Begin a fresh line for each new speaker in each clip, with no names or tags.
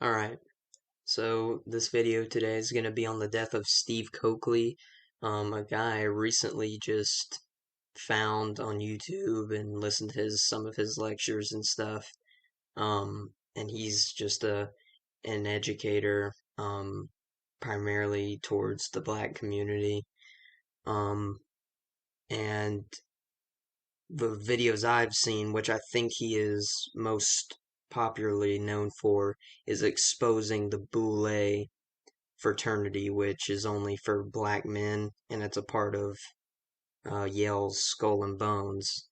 Alright, so this video today is going to be on the death of Steve Coakley, a guy I recently just found on YouTube and listened to some of his lectures and stuff. And he's just an educator, primarily towards the black community. Um, and the videos I've seen, which I think he is most popularly known for, is exposing the Boule fraternity, which is only for black men, and it's a part of Yale's Skull and Bones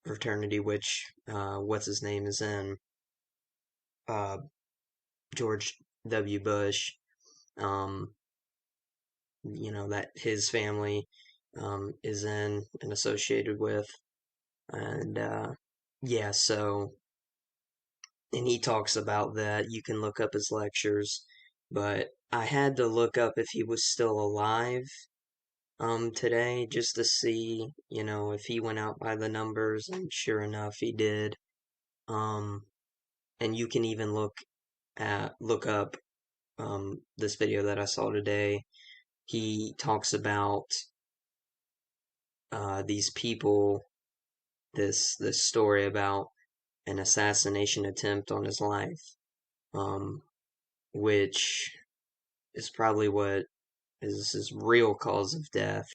fraternity, which what's his name is in uh, George W. Bush. Um, that his family is in and associated with, and yeah, so and he talks about that. You can look up his lectures, but I had to look up if he was still alive today just to see, if he went out by the numbers, and sure enough he did. Um and you can even look up this video that I saw today. He talks about these people, this story about an assassination attempt on his life, um which is probably what is his real cause of death.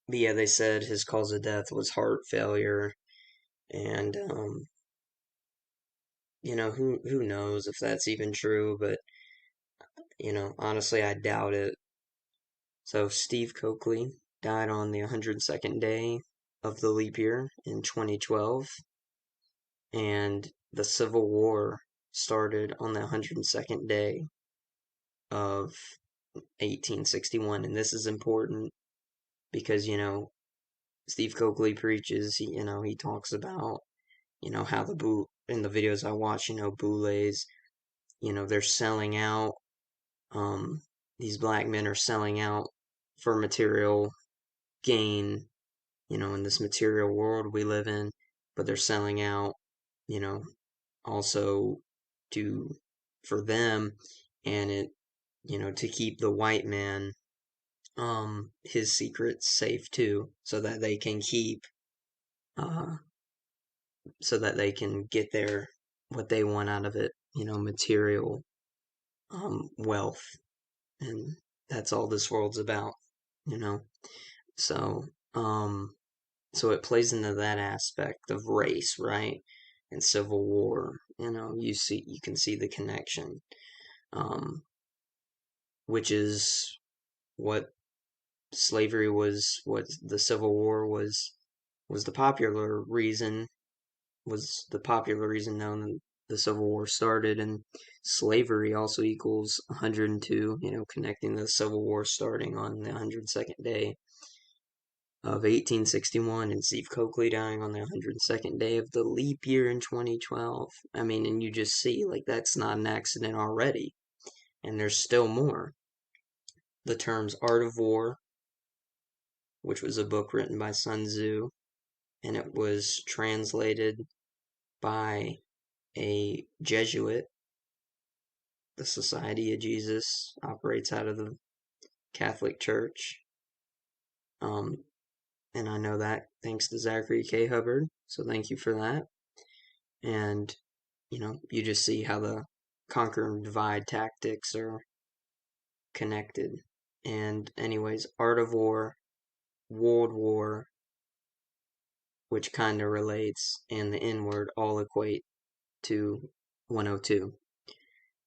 But yeah, they said his cause of death was heart failure, and who knows if that's even true, but honestly I doubt it. So Steve Coakley died on the 102nd day of the leap year in 2012, and the Civil War started on the 102nd day of 1861. And this is important because Steve Coakley preaches, he talks about how in the videos I watch, Boules, they're selling out. Um, these black men are selling out for material gain, in this material world we live in, but they're selling out, you know, also to for them, and to keep the white man his secrets safe too, so that they can keep uh so that they can get their what they want out of it, material wealth, and that's all this world's about, you know. So, so it plays into that aspect of race, right? And Civil War. You can see the connection, um, which is what slavery was, what the Civil War was the popular reason known that the Civil War started, and slavery also equals 102, connecting the Civil War starting on the 102nd day of 1861, and Steve Coakley dying on the 102nd day of the leap year in 2012. I mean, and you just see, like, that's not an accident already. And there's still more. The terms Art of War, which was a book written by Sun Tzu, and it was translated by a Jesuit. The Society of Jesus operates out of the Catholic Church. And I know that thanks to Zachary K. Hubbard, so thank you for that. And, you just see how the conquer and divide tactics are connected. And, anyways, Art of War, World War, which kind of relates, and the N word all equate to 102.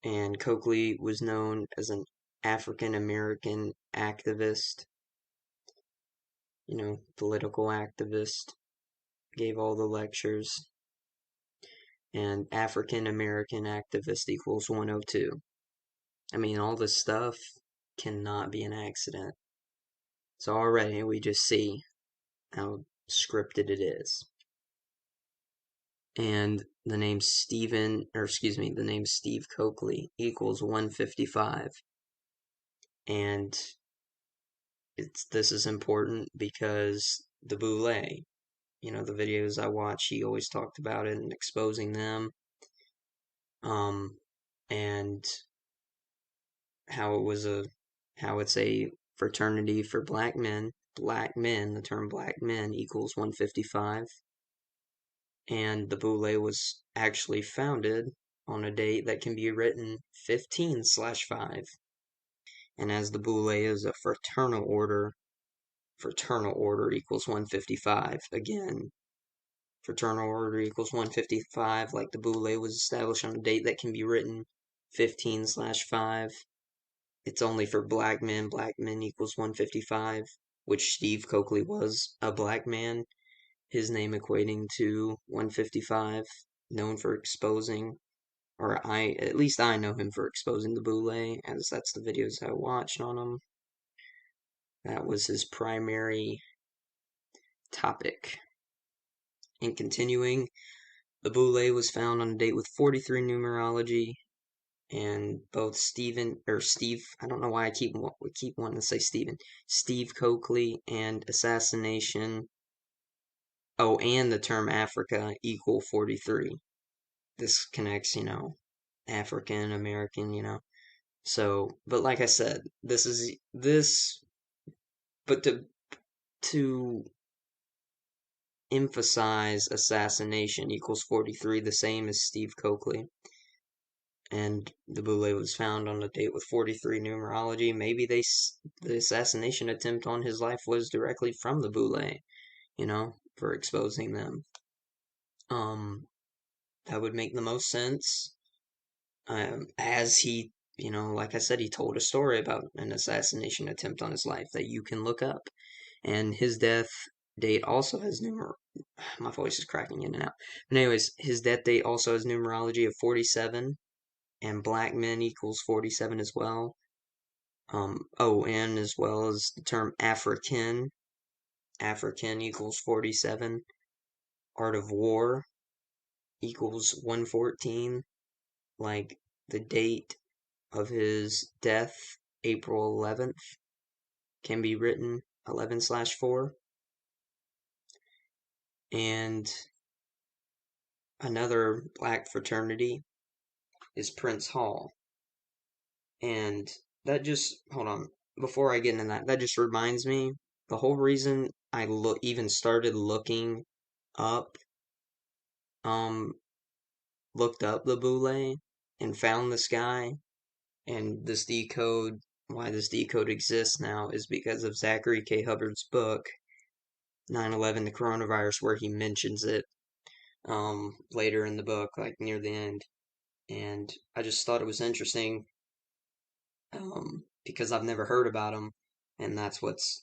And Coakley was known as an African American activist, political activist, gave all the lectures, and African American activist equals 102. I mean, all this stuff cannot be an accident. So already we just see how scripted it is. And the name the name Steve Coakley equals 155. And this is important because the Boule, the videos I watch, he always talked about it and exposing them. and how it's a fraternity for black men. Black men, the term black men equals 155, and the Boule was actually founded on a date that can be written 15/5. And as the Boule is a fraternal order equals 155. Again, fraternal order equals 155, like the Boule was established on a date that can be written 15/5. It's only for black men. Black men equals 155, which Steve Coakley was a black man, his name equating to 155, known for exposing, or at least I know him for exposing the Boule, as that's the videos I watched on him. That was his primary topic. And continuing, the Boule was found on a date with 43 numerology, and both Steve, I don't know why we keep wanting to say Steve Coakley and assassination, and the term Africa equal 43. This connects, African American. So, but like I said, but to emphasize assassination equals 43, the same as Steve Coakley. And the Boule was found on a date with 43 numerology. Maybe the assassination attempt on his life was directly from the Boule, for exposing them. That would make the most sense. As he, like I said, he told a story about an assassination attempt on his life that you can look up. And his death date also has my voice is cracking in and out. But anyways, his death date also has numerology of 47, and black men equals 47 as well. And as well as the term African. African equals 47. Art of War equals 114. Like the date of his death, April 11th, can be written 11/4. And another black fraternity is Prince Hall. And hold on, before I get into that just reminds me, the whole reason I even started looking up, looked up the Boule and found this guy, and why this decode exists now is because of Zachary K. Hubbard's book, 9/11, the coronavirus, where he mentions it, later in the book, like near the end. And I just thought it was interesting, because I've never heard about him, and that's what's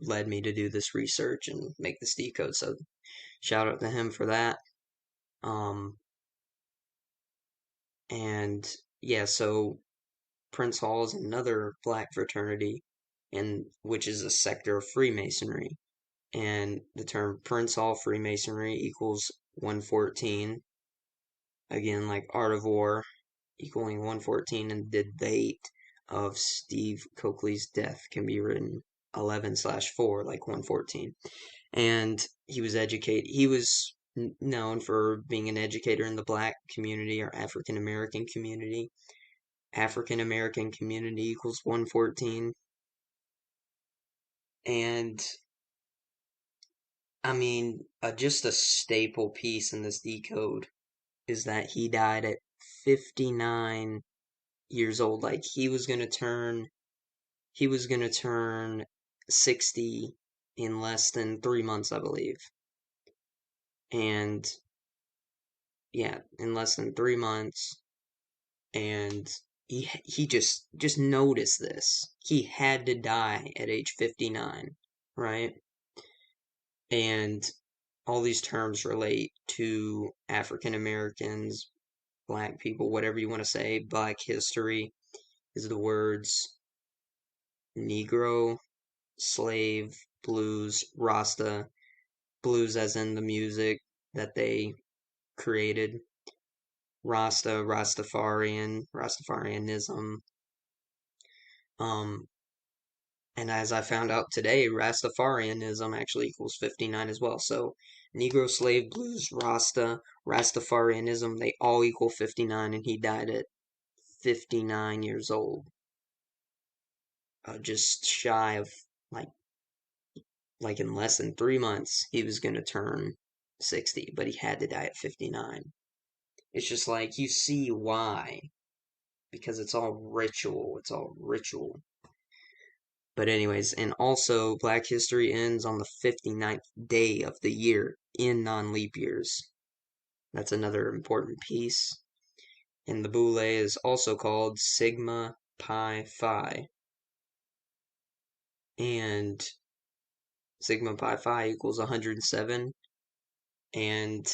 led me to do this research and make this decode. So shout out to him for that. And yeah, so Prince Hall is another black fraternity, and which is a sector of Freemasonry. And the term Prince Hall Freemasonry equals 114. Again, like Art of War equaling 114, and the date of Steve Coakley's death can be written 11/4, like 114. And he was known for being an educator in the black community or African American community. African American community equals 114. And I mean, just a staple piece in this decode is that he died at 59 years old. Like he was gonna turn 60 in less than 3 months, I believe. And yeah, in less than 3 months. And he just noticed this. He had to die at age 59, right? And all these terms relate to African Americans, black people, whatever you want to say. Black history is the words Negro, slave, blues, Rasta, blues as in the music that they created, Rasta, Rastafarianism. And as I found out today, Rastafarianism actually equals 59 as well. So Negro slave blues, Rastafarianism, they all equal 59, and he died at 59 years old. Just shy of, like, in less than 3 months, he was going to turn 60, but he had to die at 59. It's just like, you see why. Because it's all ritual. It's all ritual. But anyways, and also Black History ends on the 59th day of the year in non-leap years. That's another important piece. And the Boule is also called Sigma Pi Phi. And Sigma Pi Phi equals 107. And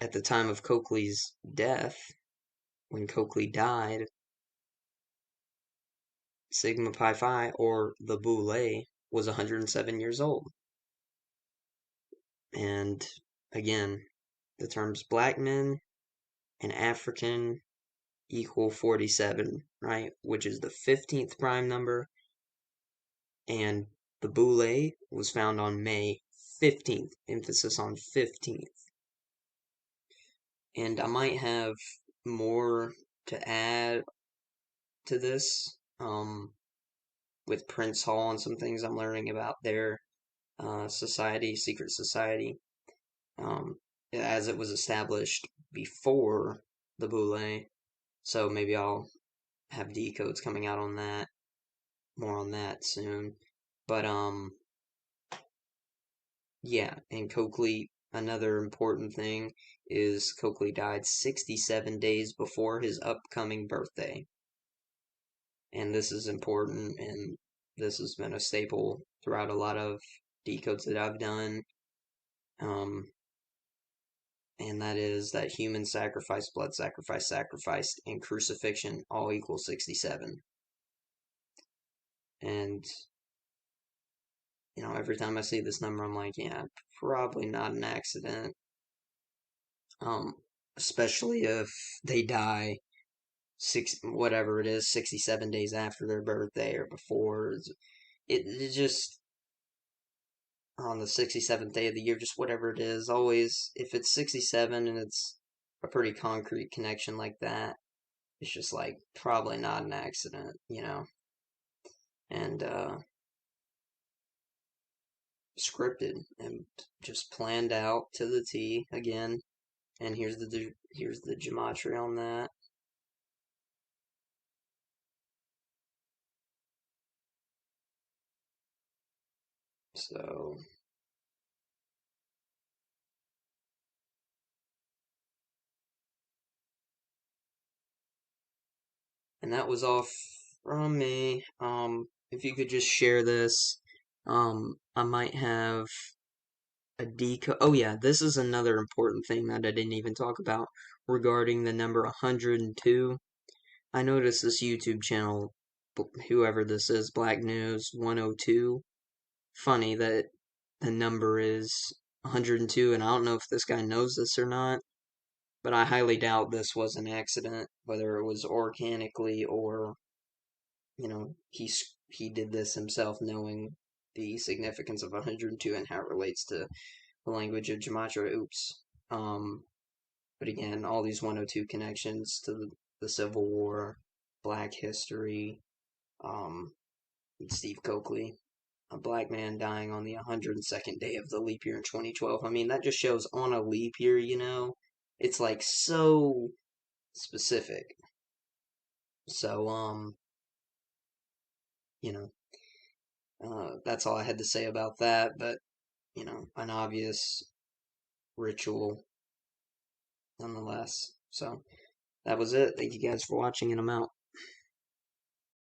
at the time of Coakley's death, when Coakley died, Sigma Pi Phi, or the Boule, was 107 years old. And again, the terms black men and African equal 47, right? Which is the 15th prime number. And the Boule was found on May 15th, emphasis on 15th. And I might have more to add to this with Prince Hall and some things I'm learning about their society, secret society, as it was established before the Boule. So maybe I'll have decodes coming out on that, more on that soon. But yeah, and Coakley, another important thing is Coakley died 67 days before his upcoming birthday. And this is important, and this has been a staple throughout a lot of decodes that I've done. And that is that human sacrifice, blood sacrifice, sacrificed, and crucifixion all equal 67. And, every time I see this number, I'm like, yeah, probably not an accident. Especially if they die whatever it is, 67 days after their birthday or before. It just, on the 67th day of the year, just whatever it is, always, if it's 67 and it's a pretty concrete connection like that, it's just like, probably not an accident. And, scripted and just planned out to the T again. And here's the gematria on that. So, and that was all from me. If you could just share this, I might have a decode. Oh yeah, this is another important thing that I didn't even talk about regarding the number 102. I noticed this YouTube channel, whoever this is, Black News 102. Funny that the number is 102, and I don't know if this guy knows this or not, but I highly doubt this was an accident, whether it was organically or, he did this himself knowing the significance of 102 and how it relates to the language of gematria. Oops. But again, all these 102 connections to the Civil War, Black history, Steve Coakley, a black man dying on the 102nd day of the leap year in 2012. I mean, that just shows on a leap year. It's like so specific. So, you know, that's all I had to say about that, but, an obvious ritual nonetheless. So, that was it. Thank you guys for watching, and I'm out.